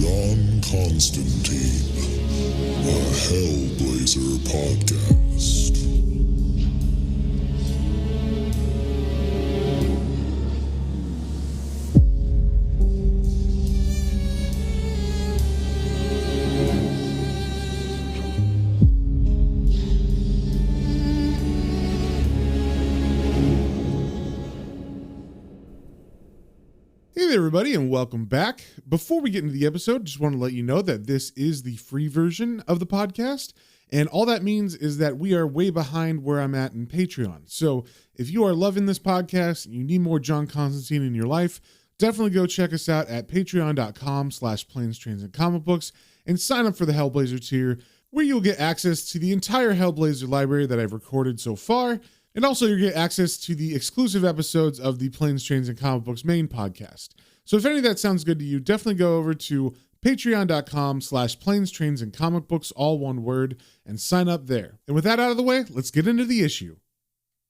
John Constantine, a Hellblazer podcast. Hey there, everybody, and welcome back. Before we get into the episode, just want to let you know that this is the free version of the podcast, and all that means is that we are way behind where I'm at in Patreon. So if you are loving this podcast and you need more John Constantine in your life, definitely go check us out at patreon.com/planes, trains, and comic books and sign up for the Hellblazer tier, where you'll get access to the entire Hellblazer library that I've recorded so far. And also you get access to the exclusive episodes of the Planes, Trains, and Comic Books main podcast. So if any of that sounds good to you, definitely go over to patreon.com/planes, trains, and comic books, all one word, and sign up there. And with that out of the way, let's get into the issue.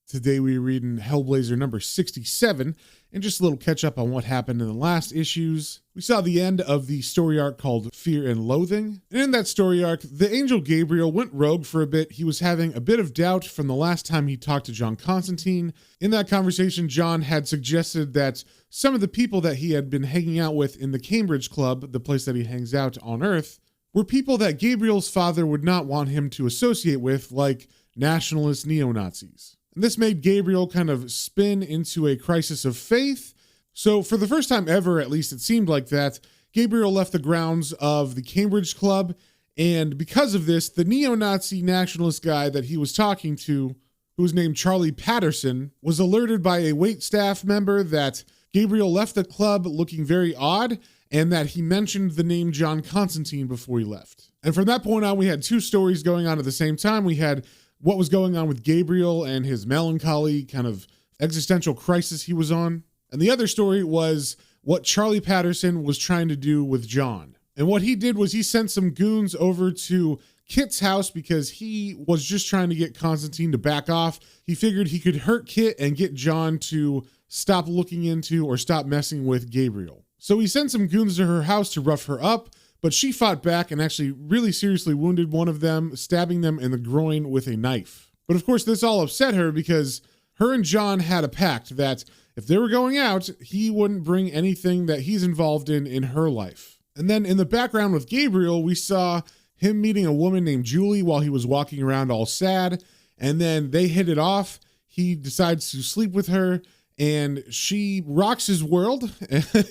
Today we're reading Hellblazer number 67, and just a little catch up on what happened in the last issues. We saw the end of the story arc called Fear and Loathing. And in that story arc, the angel Gabriel went rogue for a bit. He was having a bit of doubt from the last time he talked to John Constantine. In that conversation, John had suggested that some of the people that he had been hanging out with in the Cambridge Club, the place that he hangs out on Earth, were people that Gabriel's father would not want him to associate with, like nationalist neo-Nazis. And this made Gabriel kind of spin into a crisis of faith. So for the first time ever, at least it seemed like that, Gabriel left the grounds of the Cambridge Club. And because of this, the neo-Nazi nationalist guy that he was talking to, who was named Charlie Patterson, was alerted by a waitstaff member that Gabriel left the club looking very odd, and that he mentioned the name John Constantine before he left. And from that point on, we had two stories going on at the same time. We had what was going on with Gabriel and his melancholy kind of existential crisis he was on. And the other story was what Charlie Patterson was trying to do with John. And what he did was he sent some goons over to Kit's house because he was just trying to get Constantine to back off. He figured he could hurt Kit and get John to stop looking into or stop messing with Gabriel. So he sent some goons to her house to rough her up, but she fought back and actually really seriously wounded one of them, stabbing them in the groin with a knife. But of course, this all upset her because her and John had a pact that if they were going out, he wouldn't bring anything that he's involved in her life. And then in the background with Gabriel, we saw him meeting a woman named Julie while he was walking around all sad. And then they hit it off. He decides to sleep with her, and she rocks his world,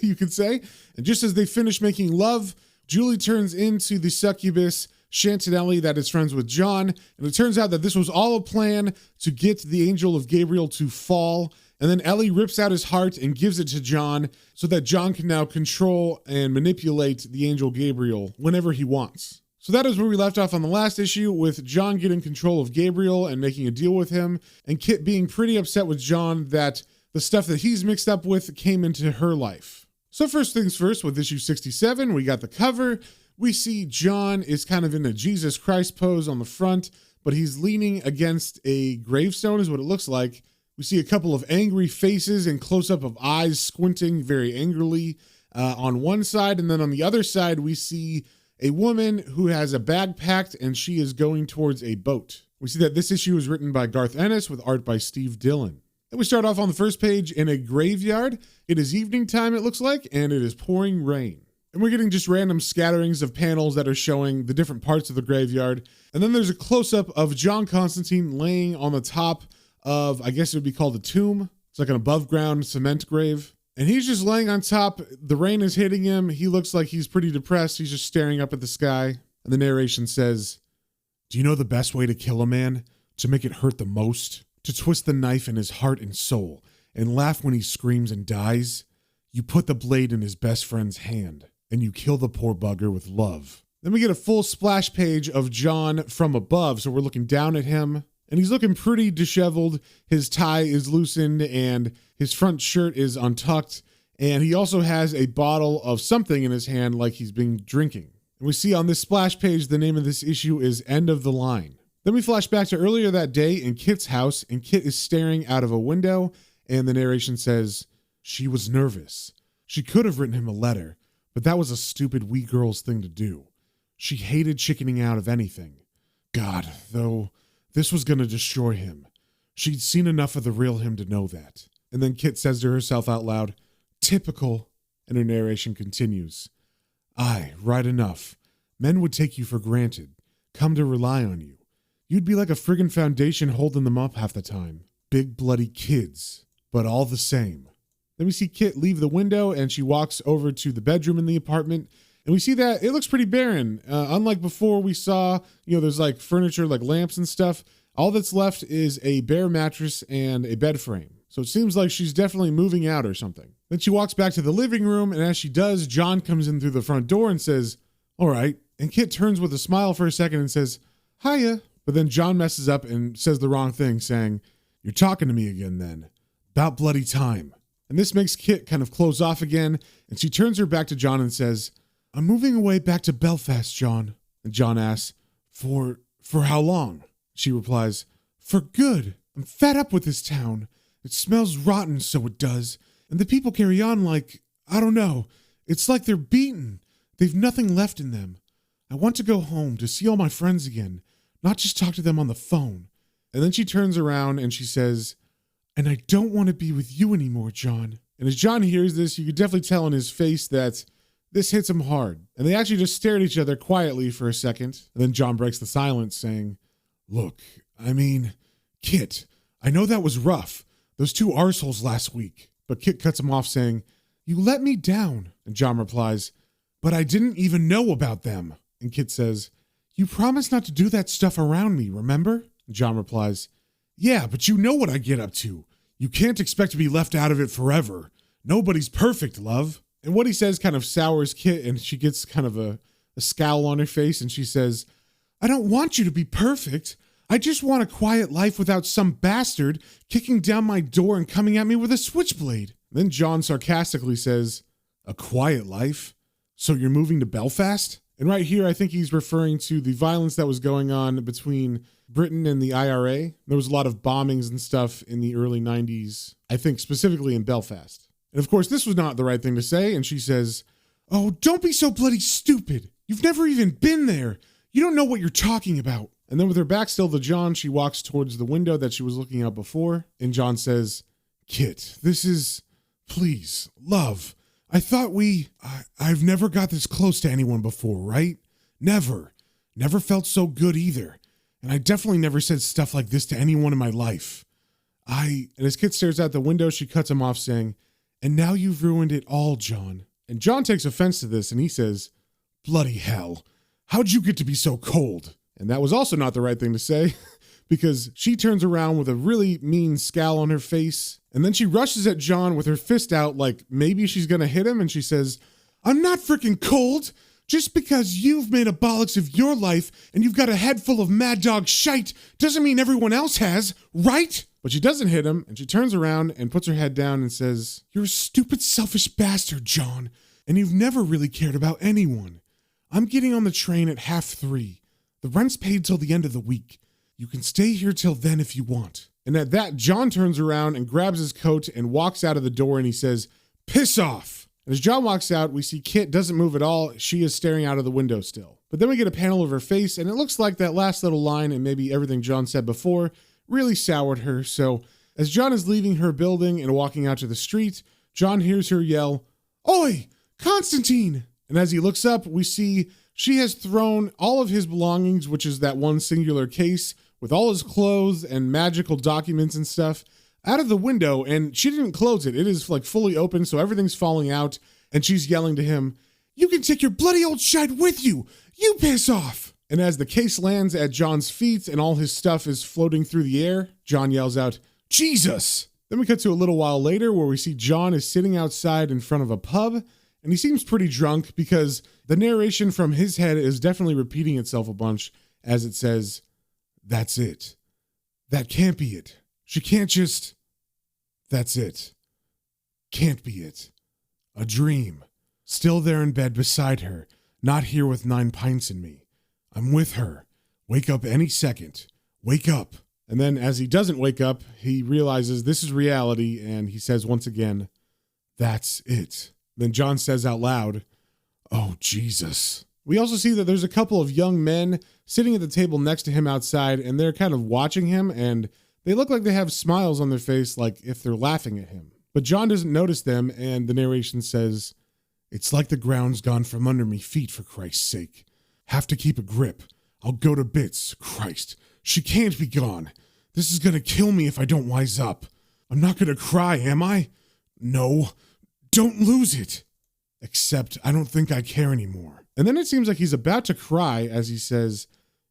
you could say. And just as they finish making love, Julie turns into the succubus Chantanelli that is friends with John. And it turns out that this was all a plan to get the angel of Gabriel to fall. And then Ellie rips out his heart and gives it to John so that John can now control and manipulate the angel Gabriel whenever he wants. So that is where we left off on the last issue, with John getting control of Gabriel and making a deal with him, and Kit being pretty upset with John that the stuff that he's mixed up with came into her life. So first things first, with issue 67, we got the cover. We see John is kind of in a Jesus Christ pose on the front, but he's leaning against a gravestone is what it looks like. We see a couple of angry faces and close-up of eyes squinting very angrily on one side. And then on the other side, we see a woman who has a bag packed and she is going towards a boat. We see that this issue is written by Garth Ennis with art by Steve Dillon. And we start off on the first page in a graveyard. It is evening time, it looks like, and it is pouring rain. And we're getting just random scatterings of panels that are showing the different parts of the graveyard. And then there's a close-up of John Constantine laying on the top of, I guess it would be called a tomb. It's like an above-ground cement grave. And he's just laying on top. The rain is hitting him. He looks like he's pretty depressed. He's just staring up at the sky. And the narration says, "Do you know the best way to kill a man? To make it hurt the most? To twist the knife in his heart and soul and laugh when he screams and dies? You put the blade in his best friend's hand and you kill the poor bugger with love." Then we get a full splash page of John from above. So we're looking down at him and he's looking pretty disheveled. His tie is loosened and his front shirt is untucked. And he also has a bottle of something in his hand like he's been drinking. And we see on this splash page, the name of this issue is End of the Line. Then we flash back to earlier that day in Kit's house, and Kit is staring out of a window, and the narration says, "She was nervous. She could have written him a letter, but that was a stupid we girls thing to do. She hated chickening out of anything. God, though, this was going to destroy him. She'd seen enough of the real him to know that. And then Kit says to herself out loud, "Typical," and her narration continues. "Aye, right enough. Men would take you for granted, come to rely on you. You'd be like a friggin' foundation holding them up half the time. Big bloody kids, but all the same." Then we see Kit leave the window and she walks over to the bedroom in the apartment. And we see that it looks pretty barren. Unlike before we saw, there's like furniture, like lamps and stuff. All that's left is a bare mattress and a bed frame. So it seems like she's definitely moving out or something. Then she walks back to the living room, and as she does, John comes in through the front door and says, "All right." And Kit turns with a smile for a second and says, "Hiya." But then John messes up and says the wrong thing, saying, "You're talking to me again then. About bloody time." And this makes Kit kind of close off again, and she turns her back to John and says, "I'm moving away back to Belfast, John." And John asks, For how long?" She replies, "For good. I'm fed up with this town. It smells rotten, so it does. And the people carry on like, I don't know. It's like they're beaten. They've nothing left in them. I want to go home to see all my friends again, not just talk to them on the phone." And then she turns around and she says, "And I don't want to be with you anymore, John." And as John hears this, you could definitely tell in his face that this hits him hard. And they actually just stare at each other quietly for a second. And then John breaks the silence saying, "Look, Kit, I know that was rough. Those two arseholes last week." But Kit cuts him off saying, "You let me down." And John replies, "But I didn't even know about them." And Kit says, "You promised not to do that stuff around me, remember?" And John replies, "Yeah, but you know what I get up to. You can't expect to be left out of it forever. Nobody's perfect, love." And what he says kind of sours Kit, and she gets kind of a scowl on her face, and she says, "I don't want you to be perfect. I just want a quiet life without some bastard kicking down my door and coming at me with a switchblade." Then John sarcastically says, "A quiet life? So you're moving to Belfast?" And right here, I think he's referring to the violence that was going on between Britain and the IRA. There was a lot of bombings and stuff in the early 90s, I think specifically in Belfast. And of course, this was not the right thing to say. And she says, "Oh, don't be so bloody stupid. You've never even been there. You don't know what you're talking about." And then with her back still to John, she walks towards the window that she was looking out before. And John says, "Kit, please, love. I thought I've never got this close to anyone before, right? Never. Never felt so good either. And I definitely never said stuff like this to anyone in my life. And as Kit stares out the window, she cuts him off saying, "And now you've ruined it all, John." And John takes offense to this and he says, "Bloody hell. How'd you get to be so cold?" And that was also not the right thing to say because she turns around with a really mean scowl on her face. And then she rushes at John with her fist out like maybe she's going to hit him. And she says, "I'm not freaking cold. Just because you've made a bollocks of your life and you've got a head full of mad dog shite doesn't mean everyone else has, right?" But she doesn't hit him, and she turns around and puts her head down and says, "You're a stupid, selfish bastard, John, and you've never really cared about anyone. I'm getting on the train at 3:30. The rent's paid till the end of the week. You can stay here till then if you want." And at that, John turns around and grabs his coat and walks out of the door, and he says, "Piss off." And as John walks out, we see Kit doesn't move at all. She is staring out of the window still. But then we get a panel of her face, and it looks like that last little line and maybe everything John said before really soured her. So as John is leaving her building and walking out to the street, John hears her yell, "Oi, Constantine!" And as he looks up, we see she has thrown all of his belongings, which is that one singular case with all his clothes and magical documents and stuff, out of the window, and she didn't close it. It is like fully open, so everything's falling out, and she's yelling to him, "You can take your bloody old shite with you! You piss off!" And as the case lands at John's feet and all his stuff is floating through the air, John yells out, "Jesus!" Then we cut to a little while later where we see John is sitting outside in front of a pub, and he seems pretty drunk because the narration from his head is definitely repeating itself a bunch as it says, "That's it. That can't be it. She can't just... That's it. Can't be it. A dream. Still there in bed beside her, not here with 9 pints in me. I'm with her. Wake up any second. Wake up." And then as he doesn't wake up, he realizes this is reality, and he says once again, "That's it." Then John says out loud, Oh, Jesus. We also see that there's a couple of young men sitting at the table next to him outside, and they're kind of watching him, and they look like they have smiles on their face, like if they're laughing at him. But John doesn't notice them, and the narration says, "It's like the ground's gone from under me feet, for Christ's sake. Have to keep a grip. I'll go to bits. Christ, she can't be gone. This is gonna kill me if I don't wise up. I'm not gonna cry, am I? No, don't lose it. Except I don't think I care anymore." And then it seems like he's about to cry as he says,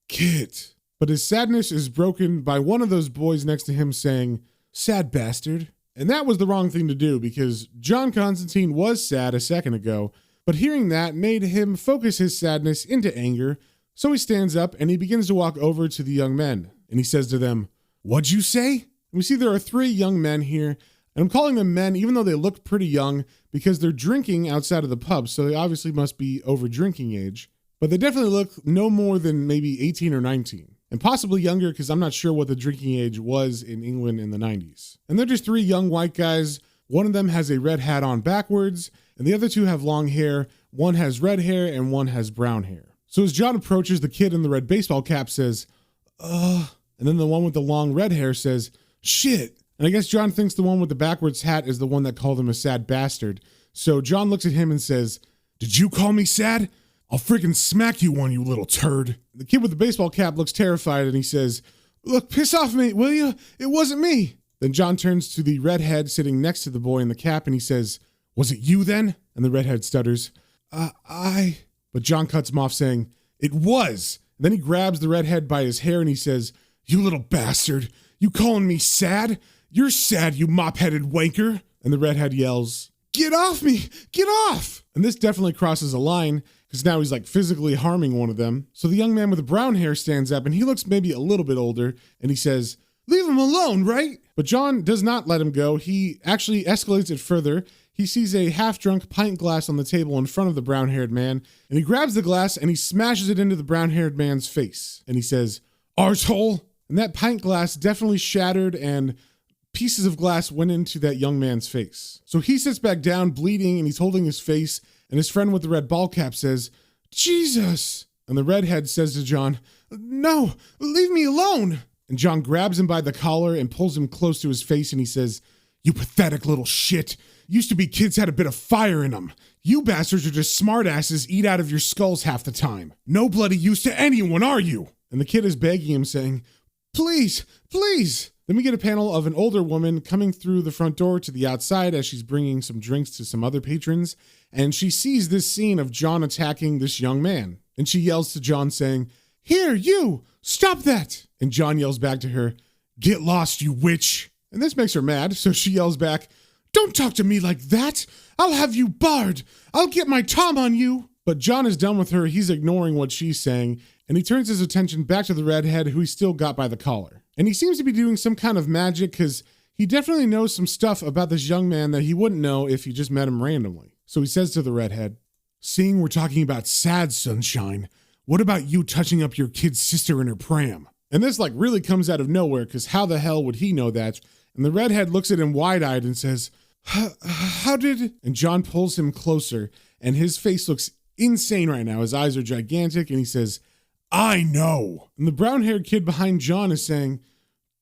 "Kit." But his sadness is broken by one of those boys next to him saying, "Sad bastard." And that was the wrong thing to do because John Constantine was sad a second ago, but hearing that made him focus his sadness into anger. So he stands up and he begins to walk over to the young men. And he says to them, "What'd you say?" And we see there are 3 young men here. And I'm calling them men, even though they look pretty young, because they're drinking outside of the pub, so they obviously must be over drinking age. But they definitely look no more than maybe 18 or 19. And possibly younger, because I'm not sure what the drinking age was in England in the 90s. And they're just 3 young white guys. One of them has a red hat on backwards, and the other 2 have long hair. One has red hair, and one has brown hair. So as John approaches, the kid in the red baseball cap says, and then the one with the long red hair says, "Shit." And I guess John thinks the one with the backwards hat is the one that called him a sad bastard. So John looks at him and says, "Did you call me sad? I'll freaking smack you one, you little turd." The kid with the baseball cap looks terrified and he says, "Look, piss off, mate, will you? It wasn't me." Then John turns to the redhead sitting next to the boy in the cap and he says, "Was it you then?" And the redhead stutters, I. But John cuts him off saying, "It was." And then he grabs the redhead by his hair and he says, "You little bastard, you calling me sad? You're sad, you mop-headed wanker." And the redhead yells, "Get off me! Get off!" And this definitely crosses a line, because now he's like physically harming one of them. So the young man with the brown hair stands up, and he looks maybe a little bit older, and he says, "Leave him alone, right?" But John does not let him go. He actually escalates it further. He sees a half-drunk pint glass on the table in front of the brown-haired man, and he grabs the glass, and he smashes it into the brown-haired man's face. And he says, "Arsehole!" And that pint glass definitely shattered, and pieces of glass went into that young man's face. So he sits back down bleeding and he's holding his face, and his friend with the red ball cap says, "Jesus." And the redhead says to John, "No, leave me alone." And John grabs him by the collar and pulls him close to his face and he says, "You pathetic little shit. Used to be kids had a bit of fire in them. You bastards are just smartasses eat out of your skulls half the time. No bloody use to anyone, are you?" And the kid is begging him saying, "Please, please." Then we get a panel of an older woman coming through the front door to the outside as she's bringing some drinks to some other patrons, and she sees this scene of John attacking this young man. And she yells to John saying, "Here, you, stop that." And John yells back to her, "Get lost, you witch." And this makes her mad, so she yells back, "Don't talk to me like that. I'll have you barred. I'll get my Tom on you." But John is done with her. He's ignoring what she's saying, and he turns his attention back to the redhead who he still got by the collar. And he seems to be doing some kind of magic because he definitely knows some stuff about this young man that he wouldn't know if he just met him randomly. So he says to the redhead, "Seeing we're talking about sad sunshine, what about you touching up your kid's sister in her pram?" And this like really comes out of nowhere because how the hell would he know that? And the redhead looks at him wide-eyed and says, How did... And John pulls him closer and his face looks insane right now. His eyes are gigantic and he says, "I know." And the brown-haired kid behind John is saying,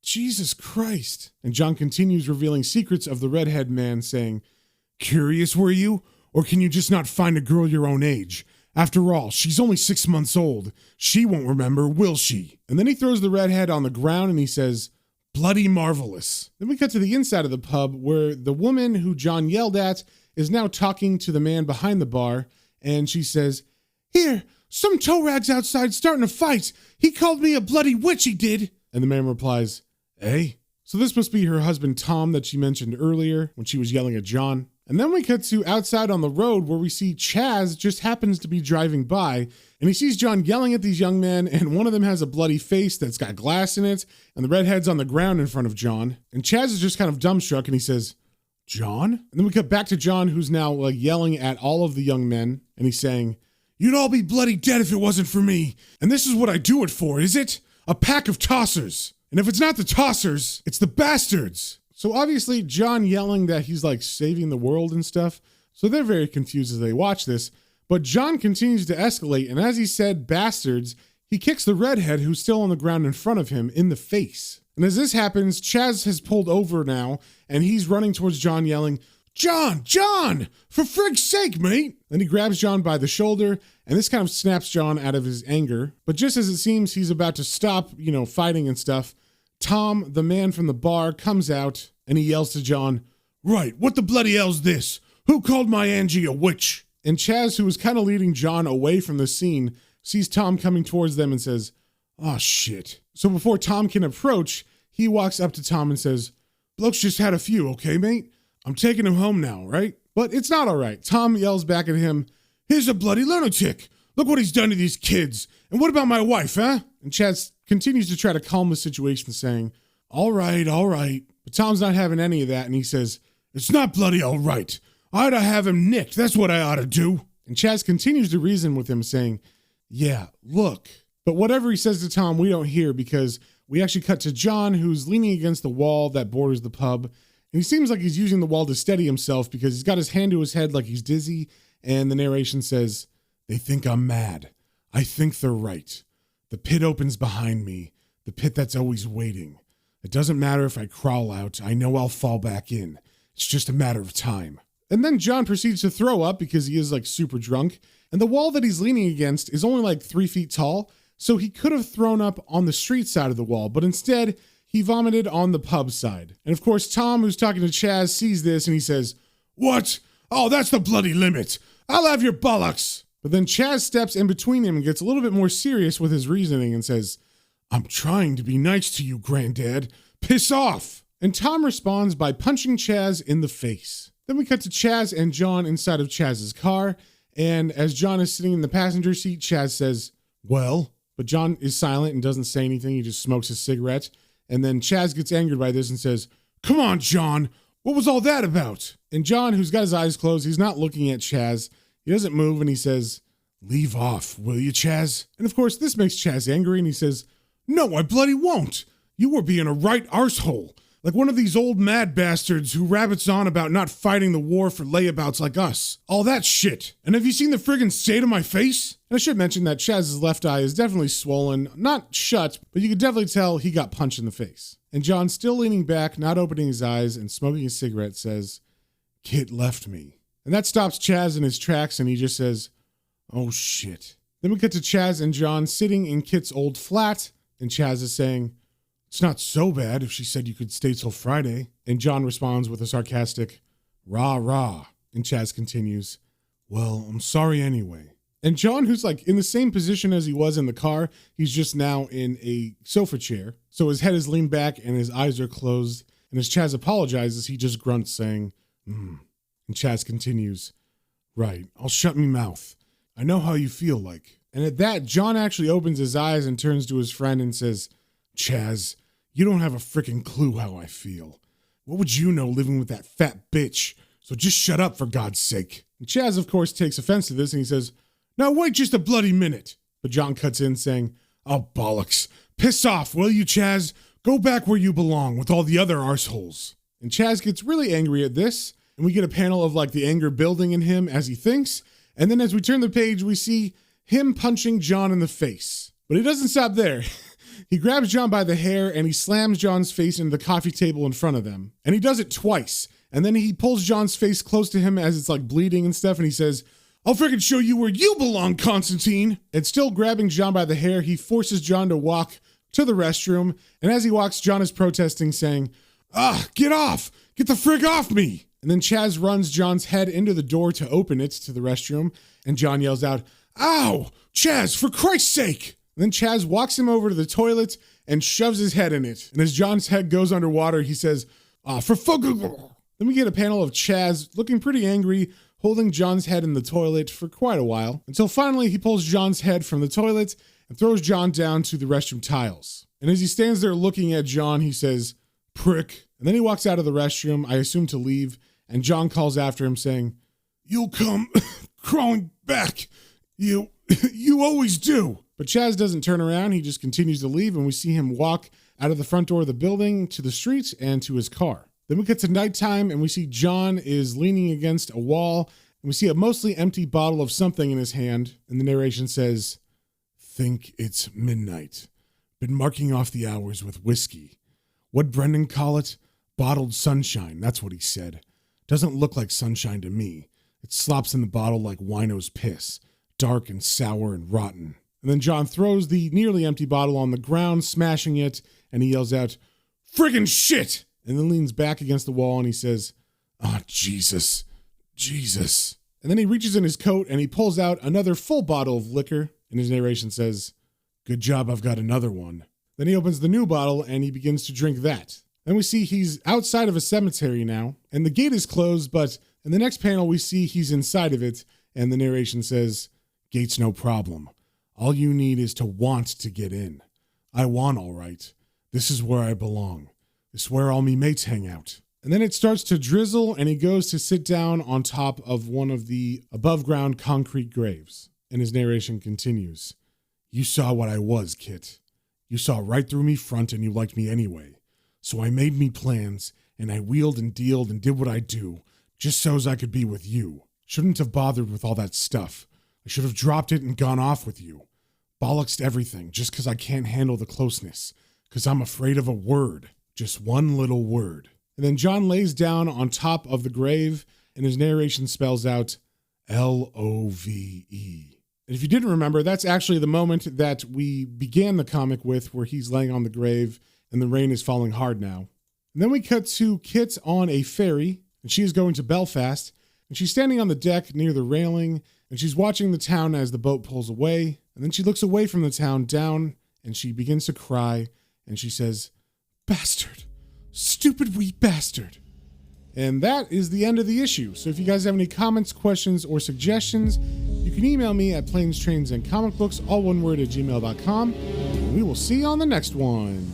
"Jesus Christ." And John continues revealing secrets of the redhead man saying, "Curious were you? Or can you just not find a girl your own age? After all, she's only 6 months old. She won't remember, will she?" And then he throws the redhead on the ground and he says, "Bloody marvelous." Then we cut to the inside of the pub where the woman who John yelled at is now talking to the man behind the bar. And she says, "Here, some toe rags outside starting a fight. He called me a bloody witch, he did." And the man replies, "Eh?" So this must be her husband Tom that she mentioned earlier when she was yelling at John. And then we cut to outside on the road where we see Chaz just happens to be driving by and he sees John yelling at these young men, and one of them has a bloody face that's got glass in it, and the redhead's on the ground in front of John. And Chaz is just kind of dumbstruck and he says, "John?" And then we cut back to John, who's now like yelling at all of the young men, and he's saying, "You'd all be bloody dead if it wasn't for me. And this is what I do it for, is it? A pack of tossers. And if it's not the tossers, it's the bastards." So obviously John yelling that he's like saving the world and stuff. So they're very confused as they watch this. But John continues to escalate, and as he said, bastards, he kicks the redhead who's still on the ground in front of him in the face. And as this happens, Chaz has pulled over now, and he's running towards John yelling, John, for frig's sake, mate. Then he grabs John by the shoulder, and this kind of snaps John out of his anger. But just as it seems he's about to stop, fighting and stuff, Tom, the man from the bar, comes out, and he yells to John, right, what the bloody hell's this? Who called my Angie a witch? And Chaz, who was kind of leading John away from the scene, sees Tom coming towards them and says, oh shit. So before Tom can approach, he walks up to Tom and says, bloke's just had a few, okay, mate? I'm taking him home now, right? But it's not all right. Tom yells back at him, here's a bloody lunatic. Look what he's done to these kids. And what about my wife, huh? And Chaz continues to try to calm the situation, saying, all right. But Tom's not having any of that, and he says, it's not bloody all right. I ought to have him nicked. That's what I ought to do. And Chaz continues to reason with him, saying, yeah, look. But whatever he says to Tom, we don't hear, because we actually cut to John, who's leaning against the wall that borders the pub. And he seems like he's using the wall to steady himself because he's got his hand to his head like he's dizzy. And the narration says, they think I'm mad. I think they're right. The pit opens behind me, the pit that's always waiting. It doesn't matter if I crawl out. I know I'll fall back in. It's just a matter of time. And then John proceeds to throw up because he is super drunk. And the wall that he's leaning against is only 3 feet tall. So he could have thrown up on the street side of the wall, but instead he vomited on the pub side. And of course, Tom, who's talking to Chaz, sees this and he says, what? Oh, that's the bloody limit. I'll have your bollocks. But then Chaz steps in between him and gets a little bit more serious with his reasoning and says, I'm trying to be nice to you, Granddad. Piss off. And Tom responds by punching Chaz in the face. Then we cut to Chaz and John inside of Chaz's car. And as John is sitting in the passenger seat, Chaz says, well, but John is silent and doesn't say anything. He just smokes his cigarette. And then Chaz gets angered by this and says, come on, John. What was all that about? And John, who's got his eyes closed, he's not looking at Chaz. He doesn't move and he says, leave off, will you, Chaz? And of course, this makes Chaz angry and he says, no, I bloody won't. You were being a right arsehole. Like one of these old mad bastards who rabbits on about not fighting the war for layabouts like us. All that shit. And have you seen the friggin' state of my face? And I should mention that Chaz's left eye is definitely swollen. Not shut, but you could definitely tell he got punched in the face. And John, still leaning back, not opening his eyes, and smoking a cigarette, says, Kit left me. And that stops Chaz in his tracks, and he just says, oh shit. Then we cut to Chaz and John sitting in Kit's old flat, and Chaz is saying, it's not so bad if she said you could stay till Friday. And John responds with a sarcastic, rah, rah. And Chaz continues, well, I'm sorry anyway. And John, who's in the same position as he was in the car, he's just now in a sofa chair. So his head is leaned back and his eyes are closed. And as Chaz apologizes, he just grunts saying, And Chaz continues, right, I'll shut me mouth. I know how you feel like. And at that, John actually opens his eyes and turns to his friend and says, Chaz, you don't have a frickin' clue how I feel. What would you know living with that fat bitch? So just shut up for God's sake. And Chaz, of course, takes offense to this and he says, now wait just a bloody minute. But John cuts in saying, oh, bollocks. Piss off, will you, Chaz? Go back where you belong with all the other arseholes. And Chaz gets really angry at this. And we get a panel of the anger building in him as he thinks. And then as we turn the page, we see him punching John in the face. But he doesn't stop there. He grabs John by the hair and he slams John's face into the coffee table in front of them. And he does it twice. And then he pulls John's face close to him as it's bleeding and stuff. And he says, I'll freaking show you where you belong, Constantine. And still grabbing John by the hair, he forces John to walk to the restroom. And as he walks, John is protesting, saying, get off. Get the frig off me. And then Chaz runs John's head into the door to open it to the restroom. And John yells out, ow, Chaz, for Christ's sake. And then Chaz walks him over to the toilet and shoves his head in it. And as John's head goes underwater, he says, for fuck. Then we get a panel of Chaz looking pretty angry, holding John's head in the toilet for quite a while, until finally he pulls John's head from the toilet and throws John down to the restroom tiles. And as he stands there looking at John, he says, prick. And then he walks out of the restroom, I assume to leave, and John calls after him saying, you'll come crawling back. You always do. But Chaz doesn't turn around. He just continues to leave, and we see him walk out of the front door of the building to the street and to his car. Then we get to nighttime, and we see John is leaning against a wall, And we see a mostly empty bottle of something in his hand, and the narration says, "Think it's midnight. Been marking off the hours with whiskey. What'd Brendan call it? Bottled sunshine, that's what he said. Doesn't look like sunshine to me. It slops in the bottle like wino's piss, dark and sour and rotten." And then John throws the nearly empty bottle on the ground, smashing it, and he yells out, "Friggin' shit!" And then leans back against the wall and he says, "Oh, Jesus, Jesus." And then he reaches in his coat and he pulls out another full bottle of liquor, and his narration says, "Good job, I've got another one." Then he opens the new bottle and he begins to drink that. Then we see he's outside of a cemetery now, and the gate is closed, but in the next panel we see he's inside of it, and the narration says, "Gate's no problem. All you need is to want to get in. I want, all right. This is where I belong. This is where all me mates hang out." And then it starts to drizzle, and he goes to sit down on top of one of the above-ground concrete graves. And his narration continues, "You saw what I was, Kit. You saw right through me front, and you liked me anyway. So I made me plans, and I wheeled and dealed and did what I do, just so's I could be with you. Shouldn't have bothered with all that stuff. I should have dropped it and gone off with you. Bollocksed everything just 'cause I can't handle the closeness, 'cause I'm afraid of a word, just one little word." And then John lays down on top of the grave, and his narration spells out LOVE. And if you didn't remember, that's actually the moment that we began the comic with, where he's laying on the grave and the rain is falling hard now. And then we cut to Kit on a ferry, and she is going to Belfast, and she's standing on the deck near the railing, and she's watching the town as the boat pulls away. And then she looks away from the town down, and she begins to cry, and she says, "Bastard, stupid wee bastard." And that is the end of the issue. So if you guys have any comments, questions, or suggestions, you can email me at planestrains and comic books, all one word, at gmail.com. And we will see you on the next one.